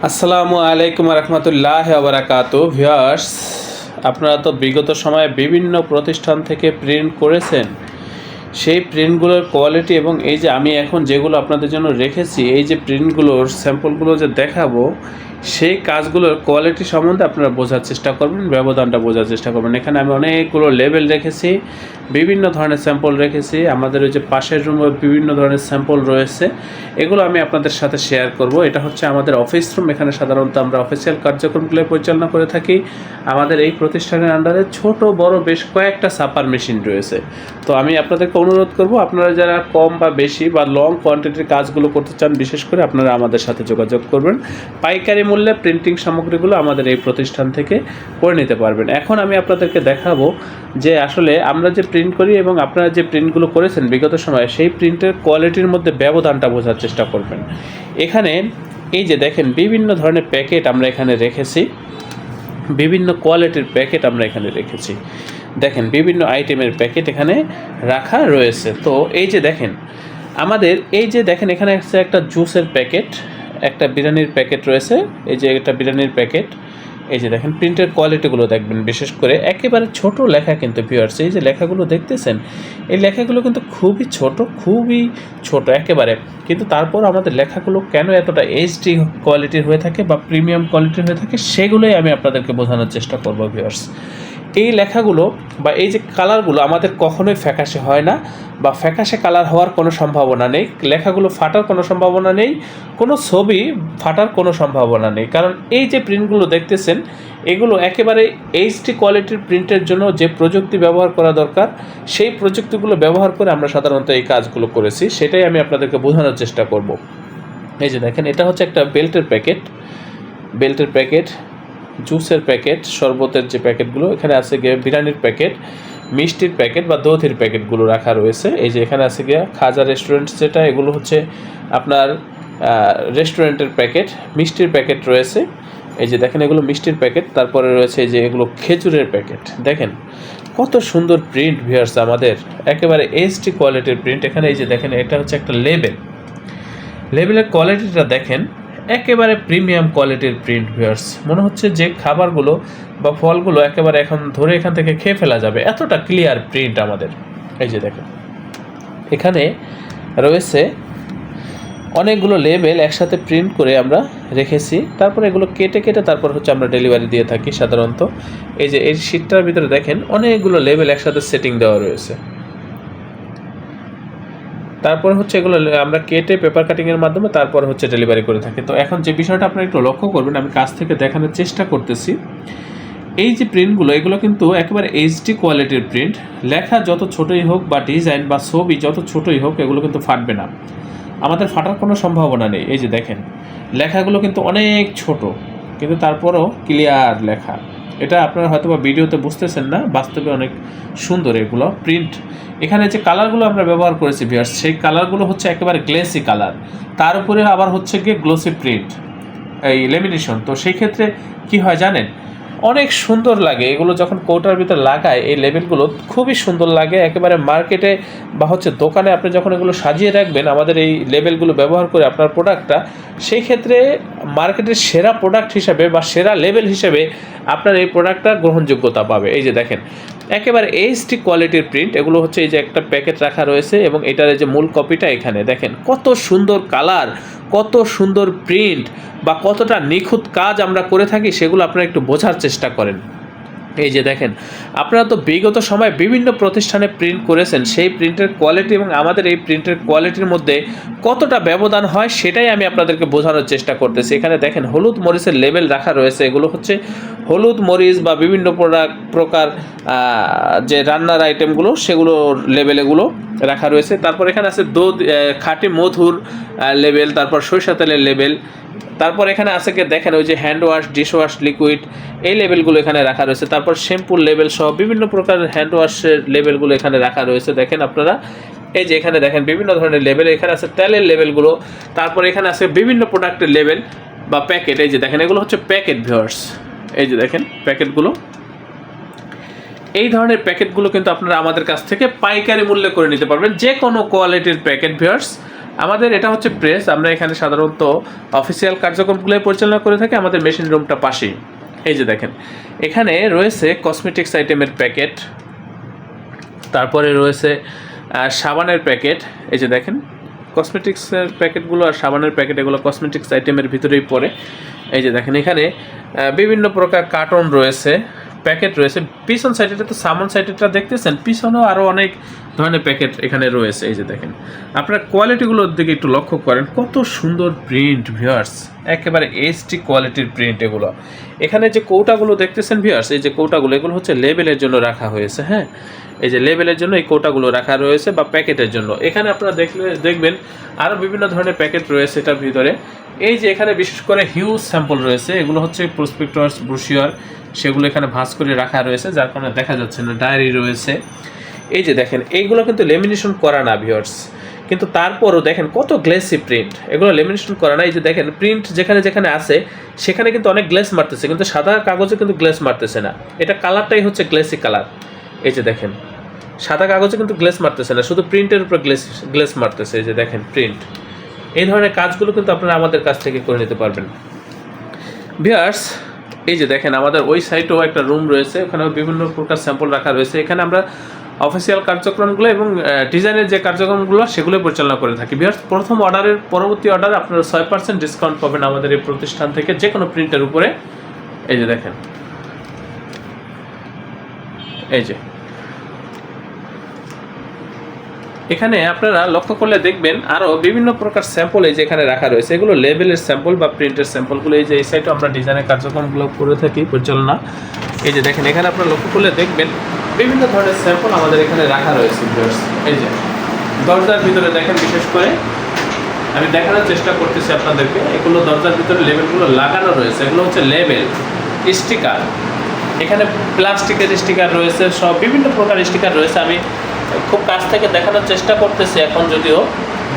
আসসালামু আলাইকুম রহমতুল্লাহ বারাকাতু। ভিউয়ার্স, আপনারা তো বিগত সময়ে বিভিন্ন প্রতিষ্ঠান থেকে প্রিন্ট করেছেন। সেই প্রিন্টগুলোর কোয়ালিটি এবং এই যে আমি এখন যেগুলো আপনাদের জন্য রেখেছি, এই যে প্রিন্টগুলোর স্যাম্পলগুলো যে দেখাবো, সেই কাজগুলোর কোয়ালিটি সম্বন্ধে আপনারা বোঝার চেষ্টা করবেন, ব্যবধানটা বোঝার চেষ্টা করবেন। এখানে আমি অনেকগুলো লেবেল রেখেছি, বিভিন্ন ধরনের স্যাম্পল রেখেছি। আমাদের ওই যে পাশের রুমে বিভিন্ন ধরনের স্যাম্পল রয়েছে, এগুলো আমি আপনাদের সাথে শেয়ার করব। এটা হচ্ছে আমাদের অফিস রুম। এখানে সাধারণত আমরা অফিসিয়াল কার্যক্রমগুলো পরিচালনা করে থাকি। আমাদের এই প্রতিষ্ঠানের আন্ডারে ছোট বড় বেশ কয়েকটা ছাপার মেশিন রয়েছে। তো আমি আপনাদেরকে অনুরোধ করব, আপনারা যারা কম বা বেশি বা লং কোয়ান্টিটির কাজগুলো করতে চান, বিশেষ করে আপনারা আমাদের সাথে যোগাযোগ করবেন। পাইকারি মূল্যে প্রিন্টিং সামগ্রীগুলো আমাদের এই প্রতিষ্ঠান থেকে করে নিতে পারবেন। এখন আমি আপনাদেরকে দেখাবো যে আসলে আমরা যে প্রিন্ট করি এবং আপনারা যে প্রিন্টগুলো করেছেন বিগত সময়ে, সেই প্রিন্টের কোয়ালিটির মধ্যে ব্যবধানটা বোঝার চেষ্টা করবেন। এখানে এই যে দেখেন, বিভিন্ন ধরনের প্যাকেট আমরা এখানে রেখেছি, বিভিন্ন কোয়ালিটির প্যাকেট আমরা এখানে রেখেছি। দেখেন, বিভিন্ন আইটেমের প্যাকেট এখানে রাখা রয়েছে। তো এই যে দেখেন, আমাদের এই যে দেখেন, এখানে আছে একটা জুসের প্যাকেট, একটা বিরিয়ানির প্যাকেট রয়েছে। এই যে একটা বিরিয়ানির প্যাকেট। এই যে দেখেন, প্রিন্টের কোয়ালিটিগুলো দেখবেন, বিশেষ করে একেবারে ছোট লেখা কিন্তু ভিউয়ার্স। এই যে লেখাগুলো দেখতেছেন, এই লেখাগুলো কিন্তু খুবই ছোট একেবারে। কিন্তু তারপর আমাদের লেখাগুলো কেন এতটা এইচডি কোয়ালিটির হয়ে থাকে বা প্রিমিয়াম কোয়ালিটির হয়ে থাকে, সেগুলোই আমি আপনাদেরকে বোঝানোর চেষ্টা করব ভিউয়ার্স। এই লেখাগুলো বা এই যে কালারগুলো আমাদের কখনোই ফ্যাকাশে হয় না, বা ফ্যাকাশে কালার হওয়ার কোনো সম্ভাবনা নেই। লেখাগুলো ফাটার কোনো সম্ভাবনা নেই, কোনো ছবি ফাটার কোনো সম্ভাবনা নেই। কারণ এই যে প্রিন্টগুলো দেখতেছেন, এগুলো একেবারে এইচডি কোয়ালিটির প্রিন্টের জন্য যে প্রযুক্তি ব্যবহার করা দরকার, সেই প্রযুক্তিগুলো ব্যবহার করে আমরা সাধারণত এই কাজগুলো করেছি। সেটাই আমি আপনাদেরকে বোঝানোর চেষ্টা করব। এই যে দেখেন, এটা হচ্ছে একটা বেল্টের প্যাকেট, জুসের প্যাকেট, শরবতের যে প্যাকেটগুলো এখানে আছে গিয়ে, বিরিয়ানির প্যাকেট, মিষ্টির প্যাকেট বা দধির প্যাকেটগুলো রাখা রয়েছে। এই যে এখানে আছে গিয়া খাজা রেস্টুরেন্ট, যেটা এগুলো হচ্ছে আপনার রেস্টুরেন্টের প্যাকেট। মিষ্টির প্যাকেট রয়েছে, এই যে দেখেন, এগুলো মিষ্টির প্যাকেট। তারপরে রয়েছে এই যে এগুলো খেজুরের প্যাকেট। দেখেন কত সুন্দর প্রিন্ট ভিউয়ার্স, আমাদের একেবারে এইচডি কোয়ালিটির প্রিন্ট। এখানে এই যে দেখেন, এটা হচ্ছে একটা লেবেলের কোয়ালিটিটা দেখেন, একেবারে প্রিমিয়াম কোয়ালিটির প্রিন্ট ভিউয়ার্স। মনে হচ্ছে যে খাবারগুলো বা ফলগুলো একেবারে এখন ধরে এখান থেকে খেয়ে ফেলা যাবে, এতটা ক্লিয়ার প্রিন্ট আমাদের। এই যে দেখেন, এখানে রয়েছে অনেকগুলো লেবেল একসাথে প্রিন্ট করে আমরা রেখেছি। তারপর এগুলো কেটে তারপর হচ্ছে আমরা ডেলিভারি দিয়ে থাকি সাধারণত। এই যে এই শীটটার ভিতরে দেখেন, অনেকগুলো লেবেল একসাথে সেটিং দেওয়া রয়েছে। তারপর হচ্ছে এগুলো আমরা কেটে পেপার কাটিংয়ের মাধ্যমে তারপর হচ্ছে ডেলিভারি করে থাকি। তো এখন যে বিষয়টা আপনারা একটু লক্ষ্য করবেন, আমি কাছ থেকে দেখানোর চেষ্টা করতেছি। এই যে প্রিন্টগুলো, এগুলো কিন্তু একেবারে এইচডি কোয়ালিটির প্রিন্ট। লেখা যত ছোটোই হোক বা ডিজাইন বা ছবি যত ছোটোই হোক, এগুলো কিন্তু ফাটবে না, আমাদের ফাটার কোনো সম্ভাবনা নেই। এই যে দেখেন, লেখাগুলো কিন্তু অনেক ছোট, কিন্তু তারপরও ক্লিয়ার লেখা। এটা আপনারা হয়তো বা ভিডিওতে বুঝতেছেন না, বাস্তবে অনেক সুন্দর এগুলো প্রিন্ট। এখানে যে কালারগুলো আমরা ব্যবহার করেছি ভিউয়ার্স, সেই কালারগুলো হচ্ছে একেবারে গ্লেসি কালার। তার উপরে আবার হচ্ছে গিয়ে গ্লোসি প্রিন্ট, এই লেমিনেশন। তো সেই ক্ষেত্রে কী হয় জানেন, অনেক সুন্দর লাগে এগুলো যখন কৌটার ভিতরে লাগায়। এই লেবেলগুলো খুবই সুন্দর লাগে। একেবারে মার্কেটে বা হচ্ছে দোকানে আপনি যখন এগুলো সাজিয়ে রাখবেন আমাদের এই লেবেলগুলো ব্যবহার করে আপনার প্রোডাক্টটা, সেই ক্ষেত্রে মার্কেটের সেরা প্রোডাক্ট হিসেবে বা সেরা লেবেল হিসেবে আপনার এই প্রোডাক্টটা গ্রহণযোগ্যতা পাবে। এই যে দেখেন, একেবারে এইচডি কোয়ালিটির প্রিন্ট। এগুলো হচ্ছে এই যে একটা প্যাকেট রাখা রয়েছে এবং এটার এই যে মূল কপিটা এখানে দেখেন, কত সুন্দর কালার, কত সুন্দর প্রিন্ট বা কতটা নিখুঁত কাজ আমরা করে থাকি, সেগুলো আপনারা একটু বোঝার চেষ্টা করেন। এই যে দেখেন, আপনারা তো বিগত সময়ে বিভিন্ন প্রতিষ্ঠানে প্রিন্ট করেছেন, সেই প্রিন্টের কোয়ালিটি এবং আমাদের এই প্রিন্টের কোয়ালিটির মধ্যে কতটা ব্যবধান হয়, সেটাই আমি আপনাদেরকে বোঝানোর চেষ্টা করতেছি। এখানে দেখেন, হলুদ মরিচের লেবেল রাখা রয়েছে। এগুলো হচ্ছে হলুদ মরিচ বা বিভিন্ন প্রকার যে রান্নার আইটেমগুলো, সেগুলোর লেবেল এগুলো রাখা রয়েছে। তারপর এখানে আছে খাঁটি মধুর লেবেল, তারপর সরিষা তেলের লেবেল। তারপর এখানে আছে কি দেখেন, ওই যে hand wash, dish wash, liquid, এই লেবেলগুলো এখানে রাখা রয়েছে। তারপর শ্যাম্পুর লেবেল সহ বিভিন্ন প্রকার হ্যান্ড ওয়াশের লেবেলগুলো এখানে রাখা রয়েছে। দেখেন আপনারা, এই যে এখানে দেখেন বিভিন্ন ধরনের লেবেল। এখানে আছে তেলের লেবেলগুলো। তারপর এখানে আছে বিভিন্ন প্রোডাক্টের লেবেল বা প্যাকেট। এই যে দেখেন, এগুলো হচ্ছে প্যাকেট ভিউয়ার্স। এই যে দেখেন প্যাকেটগুলো, এই ধরনের প্যাকেটগুলো কিন্তু আপনারা আমাদের কাছ থেকে পাইকারি মূল্যে করে নিতে পারবেন। যে কোনো কোয়ালিটির প্যাকেট ভিউয়ার্স আমাদের এটা হচ্ছে প্রেস। আমরা এখানে সাধারণত অফিসিয়াল কার্যক্রমগুলো পরিচালনা করে থাকি। আমাদের মেশিন রুমটা পাশেই। এই যে দেখেন, এখানে রয়েছে কসমেটিক্স আইটেমের প্যাকেট, তারপরে রয়েছে সাবানের প্যাকেট। এই যে দেখেন, কসমেটিক্সের প্যাকেটগুলো আর সাবানের প্যাকেট, এগুলো কসমেটিক্স আইটেমের ভিতরেই পড়ে। এই যে দেখেন, এখানে বিভিন্ন প্রকার কার্টন রয়েছে, প্যাকেট রয়েছে। পিছন সাইডেটা তো সামন সাইডেটা দেখতেছেন, পিছনেও আরও অনেক ধরনের প্যাকেট এখানে রয়েছে। এই যে দেখেন, আপনার কোয়ালিটিগুলোর দিকে একটু লক্ষ্য করেন, কত সুন্দর প্রিন্ট ভিউয়ার্স, একেবারে এইচডি কোয়ালিটির প্রিন্ট এগুলো। এখানে যে কৌটাগুলো দেখতেছেন ভিউয়ার্স, এই যে কৌটাগুলো, এগুলো হচ্ছে লেবেলের জন্য রাখা হয়েছে। হ্যাঁ, এই যে লেবেলের জন্য এই কৌটাগুলো রাখা রয়েছে, বা প্যাকেটের জন্য। এখানে আপনারা দেখবেন আরও বিভিন্ন ধরনের প্যাকেট রয়েছে এটার ভিতরে। এই যে এখানে বিশেষ করে হিউজ স্যাম্পল রয়েছে, এগুলো হচ্ছে প্রসপেক্টাস, ব্রোশিওর, সেগুলো এখানে ভাঁজ করে রাখা রয়েছে, যার কারণে দেখা যাচ্ছে না। ডায়েরি রয়েছে। এই যে দেখেন, এইগুলো কিন্তু লেমিনেশন করা না ভিউয়ার্স, কিন্তু তারপরও দেখেন কত গ্লেসি প্রিন্ট। এগুলো লেমিনেশন করা না। এই যে দেখেন, প্রিন্ট যেখানে যেখানে আছে সেখানে কিন্তু অনেক গ্লেস মারতেছে, কিন্তু সাদা কাগজে কিন্তু গ্লেস মারতেছে না। এটা কালারটাই হচ্ছে গ্লেসি কালার। এই যে দেখেন, সাদা কাগজে কিন্তু গ্লেস মারতেছে না, শুধু প্রিন্টের উপর গ্লেস মারতেছে। এই যে দেখেন প্রিন্ট। এই ধরনের কাজগুলো কিন্তু আপনারা আমাদের কাছ থেকে করে নিতে পারবেন ভিউয়ার্স। এই যে দেখেন, আমাদের ওই সাইটেও একটা রুম রয়েছে, ওখানেও বিভিন্ন প্রকার স্যাম্পল রাখা রয়েছে। এখানে আমরা অফিসিয়াল কার্যক্রমগুলো এবং ডিজাইনের যে কার্যক্রমগুলো সেগুলো পরিচালনা করে থাকি ভিউয়ার্স। প্রথম অর্ডারের পরবর্তী অর্ডারে আপনারা 6% ডিসকাউন্ট পাবেন আমাদের এই প্রতিষ্ঠান থেকে, যে কোনো প্রিন্টের উপরে। এই যে দেখেন, এই যে এখানে আপনারা লক্ষ্য করলে দেখবেন আরও বিভিন্ন প্রকার স্যাম্পল এই যে এখানে রাখা রয়েছে। এগুলো লেবেলের স্যাম্পল বা প্রিন্টের স্যাম্পলগুলো। এই যে এই সাইডে আমরা ডিজাইনের কার্যক্রমগুলো করে থাকি পরিচালনা। এই যে দেখেন, এখানে আপনারা লক্ষ্য করলে দেখবেন বিভিন্ন ধরনের স্যাম্পল আমাদের এখানে রাখা রয়েছে ভিউয়ার্স। এই যে দরজার ভিতরে দেখেন, বিশেষ করে আমি দেখানোর চেষ্টা করতেছি আপনাদেরকে, এগুলো দরজার ভিতরে লেবেলগুলো লাগানো রয়েছে। এগুলো হচ্ছে লেবেল, স্টিকার। এখানে প্লাস্টিকের স্টিকার রয়েছে, সব বিভিন্ন প্রকার স্টিকার রয়েছে। আমি খুব কাছ থেকে দেখানোর চেষ্টা করতেছি এখন, যদিও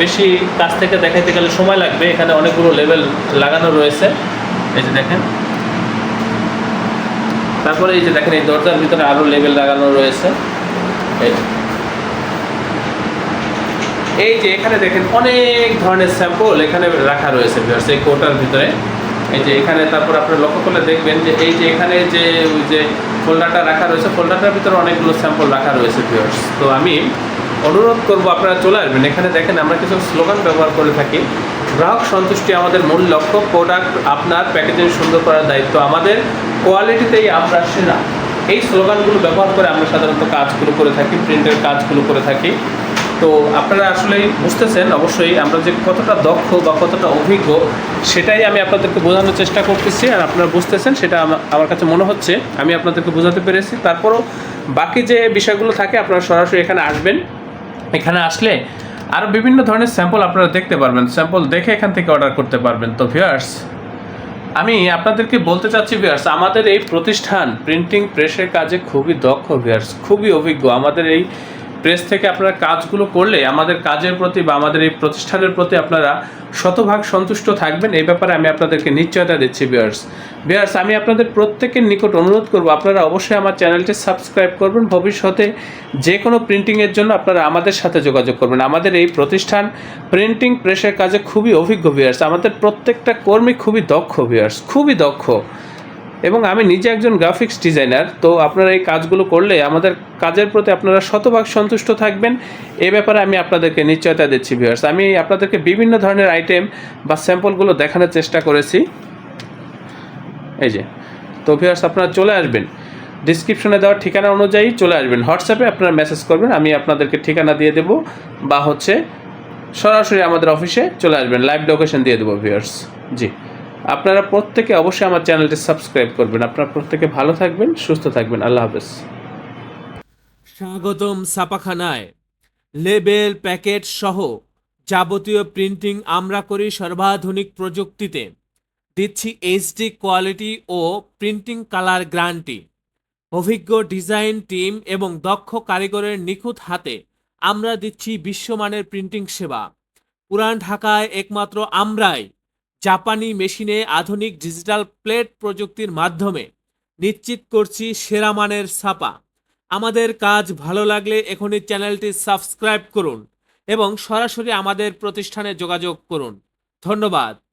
বেশি কাছ থেকে দেখাইতে গেলে সময় লাগবে। এখানে অনেকগুলো লেবেল লাগানো রয়েছে। এই যে দেখেন, তারপরে এই যে দেখেন, এই দরজার ভিতরে আরও লেবেল লাগানো রয়েছে। এই যে এখানে দেখেন অনেক ধরনের স্যাম্পল এখানে রাখা রয়েছে ভিউয়ার্স এই কোটার ভিতরে। এই যে এখানে তারপর আপনারা লক্ষ্য করলে দেখবেন যে এই যে এখানে যে ওই যে ফোল্ডারটা রাখা রয়েছে, ফোল্ডারটার ভিতরে অনেকগুলো স্যাম্পল রাখা রয়েছে ভিউয়ার্স। তো আমি অনুরোধ করবো আপনারা চলে আসবেন। এখানে দেখেন, আমরা কিছু স্লোগান ব্যবহার করে থাকি। গ্রাহক সন্তুষ্টি আমাদের মূল লক্ষ্য, প্রোডাক্ট আপনার, প্যাকেজিং সুন্দর করার দায়িত্ব আমাদের, কোয়ালিটিতেই আমরা সেরা। এই স্লোগানগুলো ব্যবহার করে আমরা সাধারণত কাজগুলো করে থাকি, প্রিন্টের কাজগুলো করে থাকি। তো আপনারা আসলেই বুঝতেছেন অবশ্যই আমরা যে কতটা দক্ষ বা কতটা অভিজ্ঞ, সেটাই আমি আপনাদেরকে বোঝানোর চেষ্টা করতেছি। আর আপনারা বুঝতেছেন, সেটা আমার কাছে মনে হচ্ছে আমি আপনাদেরকে বোঝাতে পেরেছি। তারপরও বাকি যে বিষয়গুলো থাকে, আপনারা সরাসরি এখানে আসবেন। এখানে আসলে আরও বিভিন্ন ধরনের স্যাম্পল আপনারা দেখতে পারবেন, স্যাম্পল দেখে এখান থেকে অর্ডার করতে পারবেন। তো ভিউয়ার্স, আমি আপনাদেরকে বলতে চাচ্ছি ভিউয়ার্স, আমাদের এই প্রতিষ্ঠান প্রিন্টিং প্রেসের কাজে খুবই দক্ষ ভিউয়ার্স, খুবই অভিজ্ঞ। আমাদের এই প্রেস থেকে আপনারা কাজগুলো করলে আমাদের কাজের প্রতি বা আমাদের এই প্রতিষ্ঠানের প্রতি আপনারা শতভাগ সন্তুষ্ট থাকবেন, এই ব্যাপারে আমি আপনাদেরকে নিশ্চয়তা দিচ্ছি ভিউয়ার্স। আমি আপনাদের প্রত্যেকের নিকট অনুরোধ করব, আপনারা অবশ্যই আমার চ্যানেলটি সাবস্ক্রাইব করবেন। ভবিষ্যতে যে কোনো প্রিন্টিংয়ের জন্য আপনারা আমাদের সাথে যোগাযোগ করবেন। আমাদের এই প্রতিষ্ঠান প্রিন্টিং প্রেসের কাজে খুবই অভিজ্ঞ ভিউয়ার্স। আমাদের প্রত্যেকটা কর্মী খুবই দক্ষ ভিউয়ার্স, খুবই দক্ষ। এবং আমি নিজে একজন গ্রাফিক্স ডিজাইনার। তো আপনারা এই কাজগুলো করলে আমাদের কাজের প্রতি আপনারা শতভাগ সন্তুষ্ট থাকবেন, এ ব্যাপারে আমি আপনাদেরকে নিশ্চয়তা দিচ্ছি ভিউয়ার্স। আমি আপনাদেরকে বিভিন্ন ধরনের আইটেম বা স্যাম্পলগুলো দেখানোর চেষ্টা করেছি। এই যে, তো ভিউয়ার্স, আপনারা চলে আসবেন, ডিসক্রিপশনে দেওয়া ঠিকানা অনুযায়ী চলে আসবেন। হোয়াটসঅ্যাপে আপনারা মেসেজ করবেন, আমি আপনাদেরকে ঠিকানা দিয়ে দেবো, বা হচ্ছে সরাসরি আমাদের অফিসে চলে আসবেন, লাইভ লোকেশন দিয়ে দেবো ভিউয়ার্স। জি, আপনারা প্রত্যেকে অবশ্যই আমার চ্যানেলটি সাবস্ক্রাইব করবেন। আপনারা প্রত্যেকে ভালো থাকবেন, সুস্থ থাকবেন। আল্লাহ হাফেজ। স্বাগতম ছাপাখানায়। লেবেল, প্যাকেট সহ যাবতীয় প্রিন্টিং আমরা করি সর্বাধুনিক প্রযুক্তিতে। দিচ্ছি এইচডি কোয়ালিটি ও প্রিন্টিং কালার গ্যারান্টি। অভিজ্ঞ ডিজাইন টিম এবং দক্ষ কারিগরের নিখুঁত হাতে আমরা দিচ্ছি বিশ্বমানের প্রিন্টিং সেবা। পুরান ঢাকায় একমাত্র আমরাই জাপানি মেশিনে আধুনিক ডিজিটাল প্লেট প্রযুক্তির মাধ্যমে নিশ্চিত করছি সেরা মানের ছাপা। আমাদের কাজ ভালো লাগলে এখনই চ্যানেলটি সাবস্ক্রাইব করুন এবং সরাসরি আমাদের প্রতিষ্ঠানে যোগাযোগ করুন। ধন্যবাদ।